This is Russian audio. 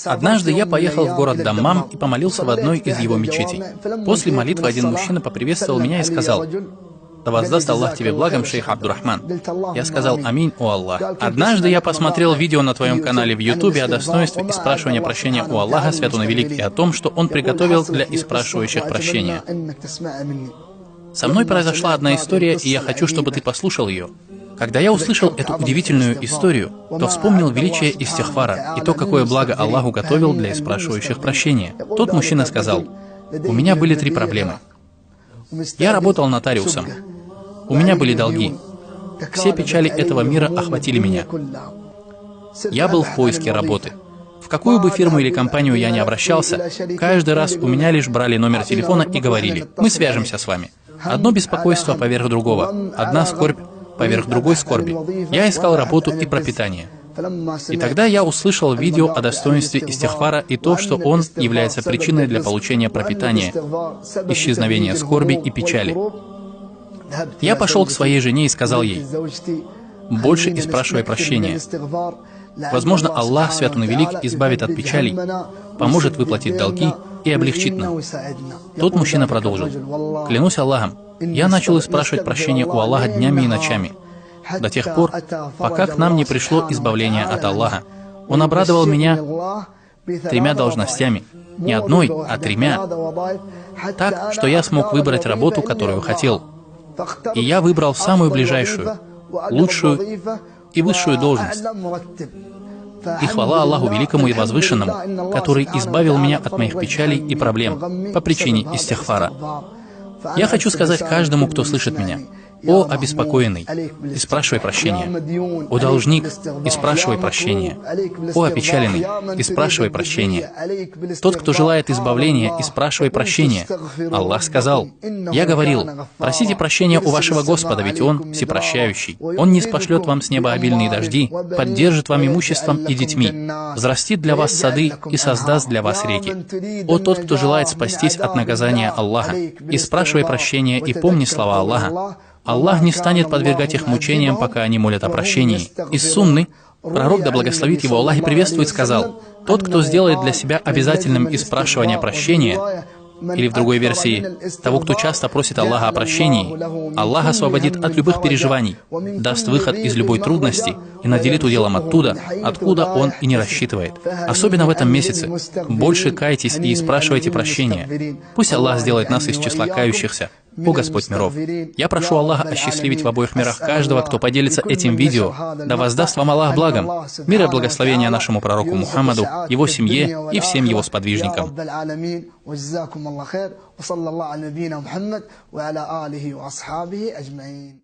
Однажды я поехал в город Даммам и помолился в одной из его мечетей. После молитвы один мужчина поприветствовал меня и сказал: «Да воздаст Аллах тебе благом, шейх Абдурахман». Я сказал: «Аминь, о Аллах». Однажды я посмотрел видео на твоем канале в Ютубе о достоинстве и спрашивания прощения у Аллаха, свят он и велик, и о том, что Он приготовил для испрашивающих прощения. Со мной произошла одна история, и я хочу, чтобы ты послушал ее. Когда я услышал эту удивительную историю, то вспомнил величие истихфара и то, какое благо Аллах уготовил для испрашивающих прощения. Тот мужчина сказал: «У меня были 3 проблемы. Я работал нотариусом. У меня были долги. Все печали этого мира охватили меня. Я был в поиске работы. В какую бы фирму или компанию я ни обращался, каждый раз у меня лишь брали номер телефона и говорили: мы свяжемся с вами. Одно беспокойство поверх другого, одна скорбь поверх другой скорби. Я искал работу и пропитание. И тогда я услышал видео о достоинстве истихфара и то, что он является причиной для получения пропитания, исчезновения скорби и печали. Я пошел к своей жене и сказал ей: больше и спрашивай прощения. Возможно, Аллах, свят он и велик, избавит от печалей, поможет выплатить долги и облегчит нам. Тот мужчина продолжил: клянусь Аллахом, я начал спрашивать прощения у Аллаха днями и ночами, до тех пор, пока к нам не пришло избавление от Аллаха. Он обрадовал меня 3 должностями, не одной, а 3, так, что я смог выбрать работу, которую хотел. И я выбрал самую ближайшую, лучшую и высшую должность. И хвала Аллаху Великому и Возвышенному, который избавил меня от моих печалей и проблем по причине истихфара. Я хочу сказать каждому, кто слышит меня: о обеспокоенный, и спрашивай прощения. О должник, и спрашивай прощения. О опечаленный, и спрашивай прощения. Тот, кто желает избавления, и спрашивай прощения. Аллах сказал: я говорил: просите прощения у вашего Господа, ведь Он всепрощающий. Он не спошлет вам с неба обильные дожди, поддержит вам имуществом и детьми, взрастит для вас сады и создаст для вас реки. О тот, кто желает спастись от наказания Аллаха, и спрашивай прощения, и помни слова Аллаха. Аллах не станет подвергать их мучениям, пока они молят о прощении. Из Сунны пророк, да благословит его Аллах и приветствует, сказал: тот, кто сделает для себя обязательным испрашивание прощения, или в другой версии, того, кто часто просит Аллаха о прощении, Аллах освободит от любых переживаний, даст выход из любой трудности и наделит уделом оттуда, откуда он и не рассчитывает. Особенно в этом месяце. Больше кайтесь и спрашивайте прощения. Пусть Аллах сделает нас из числа кающихся. О Господь миров, я прошу Аллаха осчастливить в обоих мирах каждого, кто поделится этим видео. Да воздаст вам Аллах благом. Мир и благословения нашему пророку Мухаммаду, его семье и всем его сподвижникам. وصلى الله على نبينا محمد وعلى آله وأصحابه أجمعين.